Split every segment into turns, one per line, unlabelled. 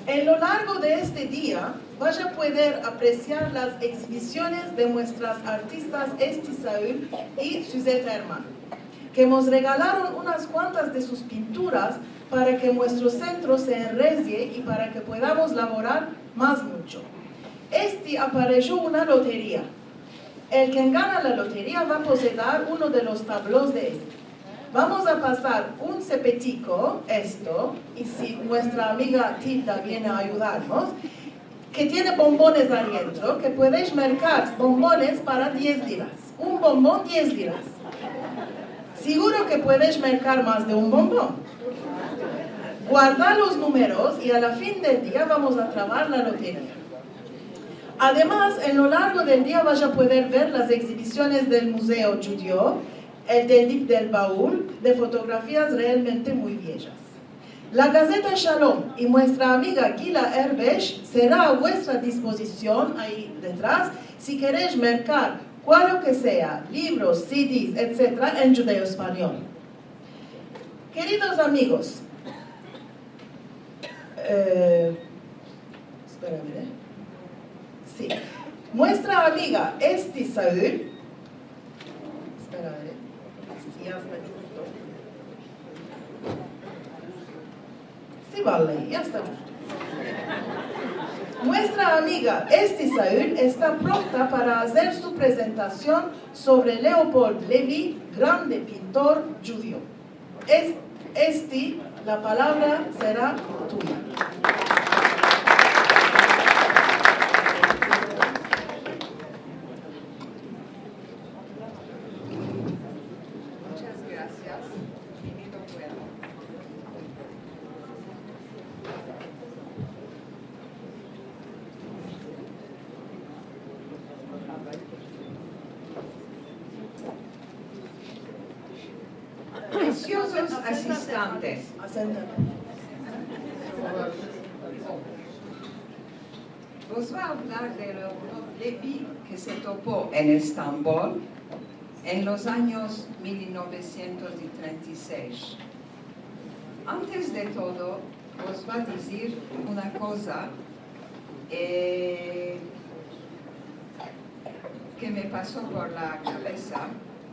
En lo largo de este día, vas a poder apreciar las exhibiciones de nuestras artistas Esti Saúl y Suzette Herman, que nos regalaron unas cuantas de sus pinturas para que nuestro centro se enrecie y para que podamos laborar más mucho. Esti apareció una lotería. El que gana la lotería va a poseer uno de los tablos de Esti. Vamos a pasar un cepetico, esto, y si nuestra amiga Tilda viene a ayudarnos, que tiene bombones adentro, que podéis marcar bombones para 10 liras. Un bombón, 10 liras. Seguro que puedes marcar más de un bombón. Guarda los números y a la fin del día vamos a trabar la lotería. Además, en lo largo del día vas a poder ver las exhibiciones del Museo Judío, el del baúl, de fotografías realmente muy bellas. La Gaceta Shalom y nuestra amiga Gila Herbesh será a vuestra disposición ahí detrás si queréis marcar cual que sea, libros, CDs, etc. en judeo-español. Queridos amigos, espérame, sí, nuestra amiga Esti Saúl, espérame, ya está justo. Sí, vale, ya está justo. Nuestra amiga Esti Saúl está pronta para hacer su presentación sobre Leopold Levi, grande pintor judío. Esti, la palabra será tuya.
Preciosos asistentes. Os va a hablar de Leopold Levi, que se topó en Estambul en los años 1936. Antes de todo, os va a decir una cosa que me pasó por la cabeza.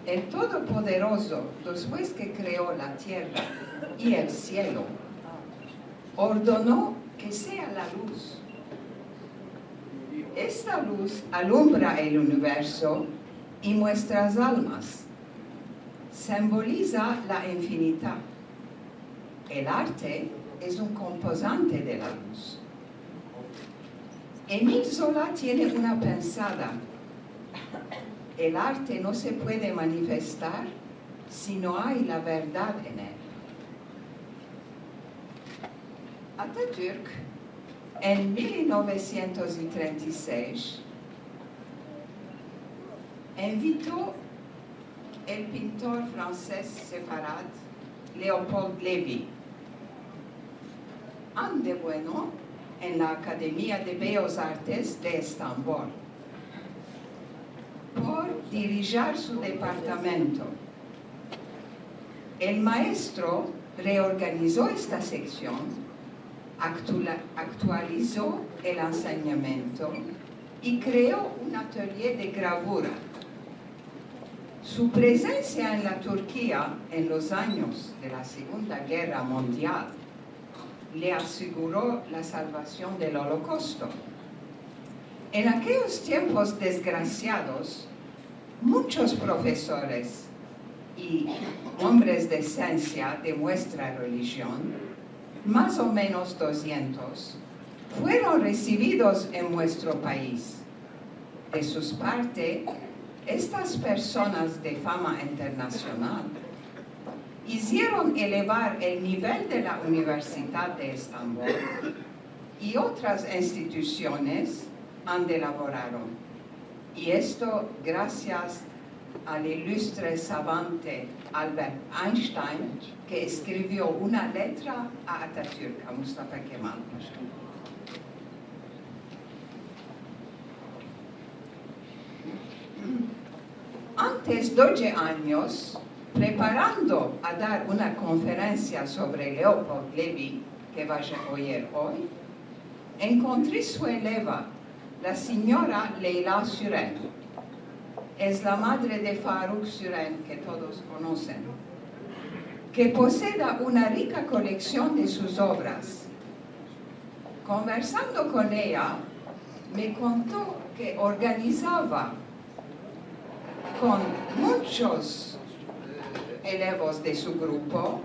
El Todopoderoso, después que creó la tierra y el cielo, ordenó que sea la luz. Esta luz alumbra el universo y nuestras almas. Simboliza la infinidad. El arte es un componente de la luz. Émile Zola tiene una pensada. El arte no se puede manifestar si no hay la verdad en él. Atatürk, en 1936, invitó el pintor francés sefarad Leopold Levi. Ande bueno en la Academia de Bellas Artes de Estambul por dirigir su departamento. El maestro reorganizó esta sección, actualizó el enseñamiento y creó un atelier de gravura. Su presencia en la Turquía en los años de la Segunda Guerra Mundial le aseguró la salvación del Holocausto. En aquellos tiempos desgraciados, muchos profesores y hombres de ciencia de nuestra religión, más o menos 200, fueron recibidos en nuestro país. De su parte, estas personas de fama internacional hicieron elevar el nivel de la Universidad de Estambul y otras instituciones donde laboraron. Y esto gracias al ilustre savante Albert Einstein, que escribió una letra a Atatürk, a Mustafa Kemal Pasha. Antes 12 años, preparando a dar una conferencia sobre Leopold Levi, que vais a oír hoy, encontré su eleva, la señora Leila Suren. Es la madre de Farouk Suren, que todos conocen, que posee una rica colección de sus obras. Conversando con ella, me contó que organizaba con muchos elevos de su grupo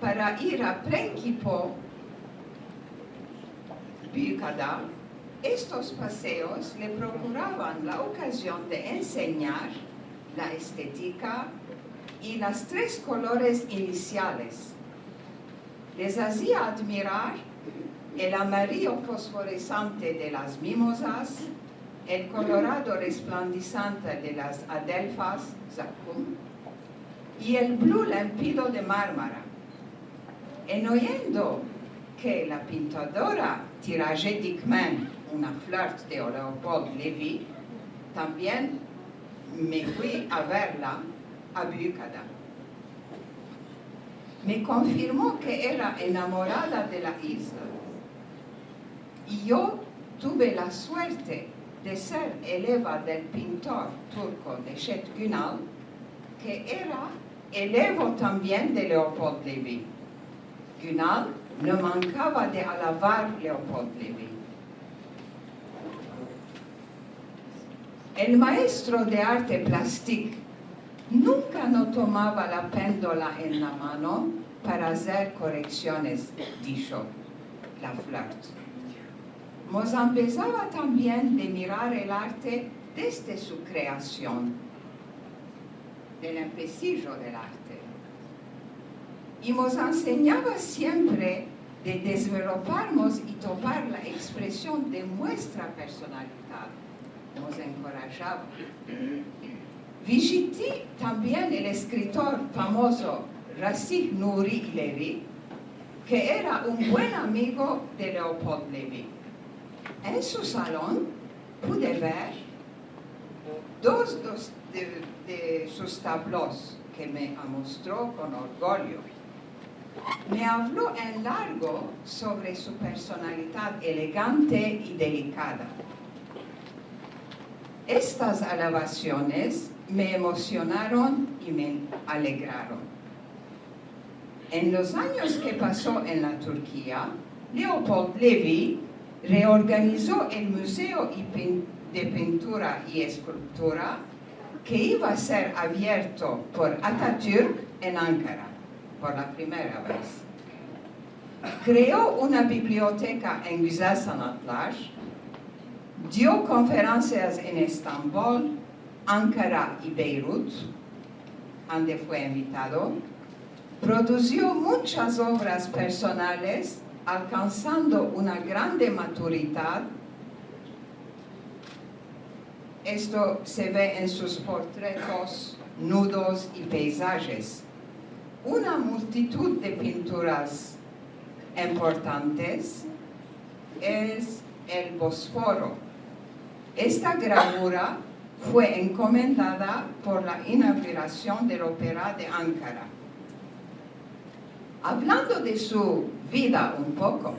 para ir a Prenkipo, Büyükada. Estos paseos le procuraban la ocasión de enseñar la estética y las 3 colores iniciales. Les hacía admirar el amarillo fosforescente de las mimosas, el colorado resplandeciente de las adelfas, zakkum, y el blue límpido de Mármara. En oyendo que la pintadora Tirage Dickman, una flirt de Leopold Lévy, también me fui a verla a Büyükada. Me confirmó que era enamorada de la isla. Y yo tuve la suerte de ser eleva del pintor turco Neşet Günal, que era elevo también de Leopold Lévy. Günal no mancaba de alabar Leopold Lévy. El maestro de arte plástico nunca no tomaba la péndola en la mano para hacer correcciones, dijo la flirt. Nos empezaba también de mirar el arte desde su creación, del empecillo del arte. Y nos enseñaba siempre de desarrollarnos y topar la expresión de nuestra personalidad. Nos encorajaba. Visité también el escritor famoso Rasih Nuri Lévy, que era un buen amigo de Leopold Lévy. En su salón pude ver 2 de sus tablos que me mostró con orgullo. Me habló en largo sobre su personalidad elegante y delicada. Estas alabaciones me emocionaron y me alegraron. En los años que pasó en la Turquía, Leopold Lévy reorganizó el Museo de Pintura y Escultura que iba a ser abierto por Atatürk en Ankara por la primera vez. Creó una biblioteca en Güzel Sanatlar, dio conferencias en Estambul, Ankara y Beirut, donde fue invitado, produjo muchas obras personales, alcanzando una grande maturidad. Esto se ve en sus portretos, nudos y paisajes. Una multitud de pinturas importantes es el Bósforo. Esta gravura fue encomendada por la inauguración del Ópera de Ankara. Hablando de su vida un poco,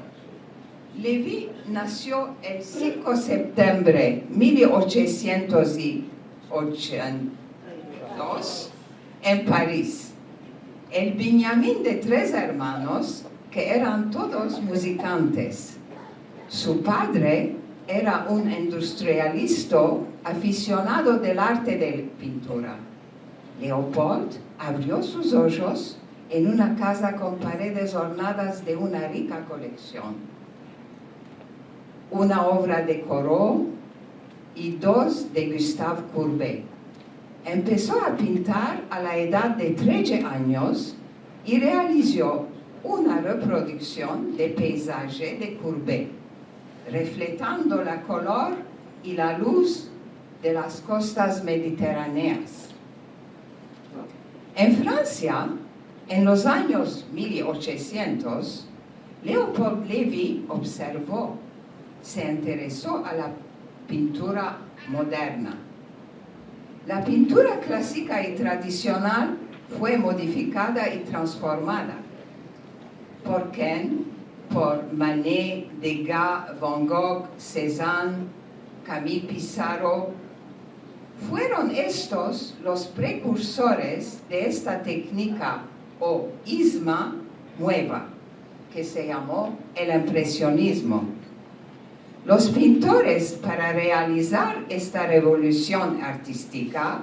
Lévy nació el 5 de septiembre de 1882 en París. El Benjamín de 3 hermanos que eran todos musicantes. Su padre era un industrialista aficionado del arte de la pintura. Leopold abrió sus ojos en una casa con paredes ornadas de una rica colección. Una obra de Corot y 2 de Gustave Courbet. Empezó a pintar a la edad de 13 años y realizó una reproducción de paisaje de Courbet, reflejando la color y la luz de las costas mediterráneas. En Francia, en los años 1800, Leopold Lévy observó, se interesó a la pintura moderna. La pintura clásica y tradicional fue modificada y transformada. ¿Por qué? por Manet, Degas, Van Gogh, Cézanne, Camille Pissarro. Fueron estos los precursores de esta técnica o isma nueva, que se llamó el impresionismo. Los pintores, para realizar esta revolución artística,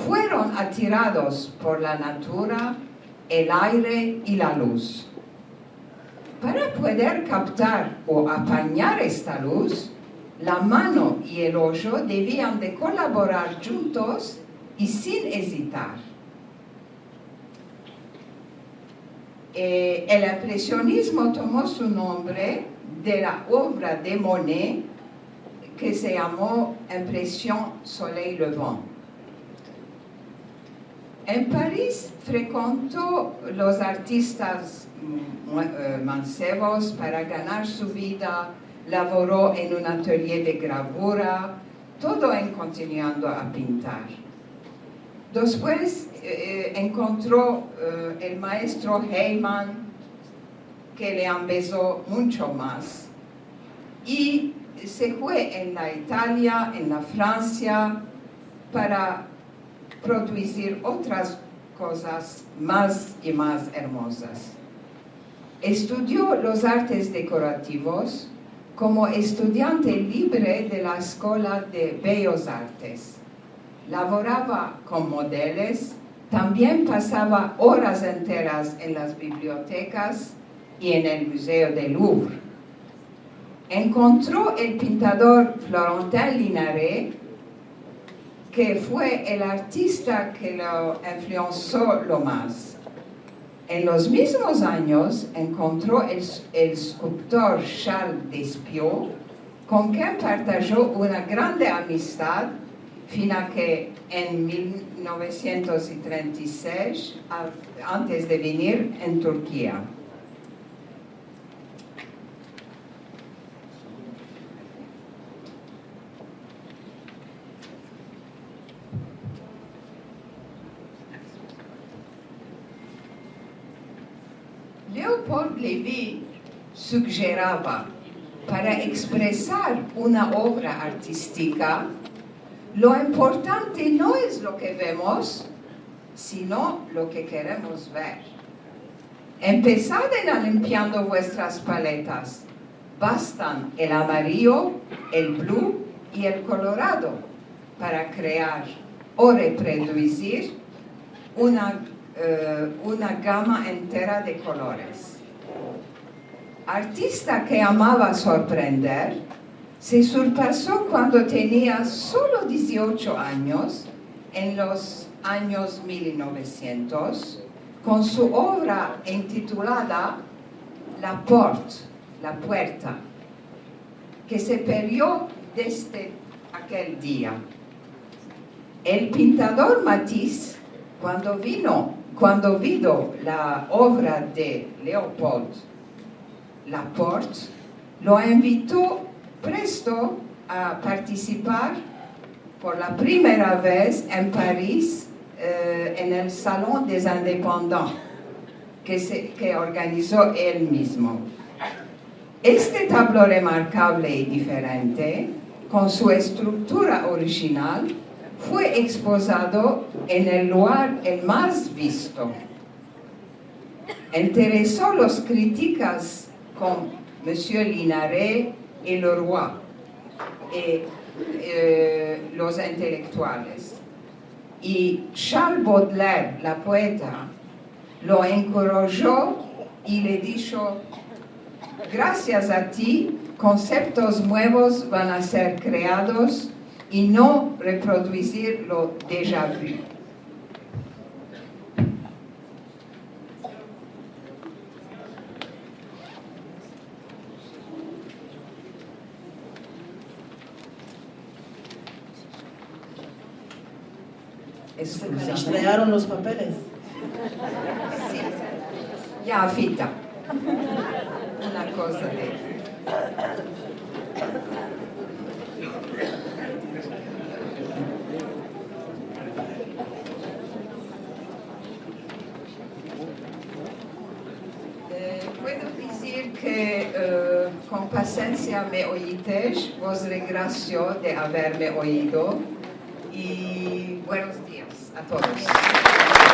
fueron atirados por la natura, el aire y la luz. Para poder captar o apañar esta luz, la mano y el ojo debían de colaborar juntos y sin hesitar. El impresionismo tomó su nombre de la obra de Monet que se llamó Impression Soleil Levant. En París frecuentó los artistas mancebos para ganar su vida, laboró en un atelier de gravura, todo en continuando a pintar. Después encontró el maestro Heyman, que le empezó mucho más. Y se fue en la Italia, en la Francia, para producir otras cosas más y más hermosas. Estudió los artes decorativos como estudiante libre de la Escuela de Bellas Artes. Laboraba con modelos, también pasaba horas enteras en las bibliotecas y en el Museo del Louvre. Encontró el pintador Florentin Linares, que fue el artista que lo influenció lo más. En los mismos años encontró el escultor Charles Despiaux, con quien partajó una grande amistad, fina que en 1936, antes de venir en Turquía. Léopold Lévy sugeraba, para expresar una obra artística, lo importante no es lo que vemos, sino lo que queremos ver. Empezad limpiando vuestras paletas. Bastan el amarillo, el blue y el colorado para crear o reproducir una gama entera de colores. Artista que amaba sorprender, se surpasó cuando tenía solo 18 años, en los años 1900, con su obra intitulada La Porte, la puerta, que se perdió desde aquel día. El pintador Matisse, cuando vio la obra de Léopold Laporte, lo invitó presto a participar por la primera vez en París en el Salón des Indépendants que organizó él mismo. Este tableau remarcable y diferente, con su estructura original, fue exposado en el lugar el más visto. Interesó a los críticos como Monsieur Linares y Leroy, y los intelectuales. Y Charles Baudelaire, la poeta, lo encorajó y le dijo: gracias a ti, conceptos nuevos van a ser creados y no reproducir lo déjà vu.
Se estrellaron los papeles.
Sí. Ya, fita. Una cosa de... puedo decir que con paciencia me oísteis, os regreso de haberme oído y buenos días a todos.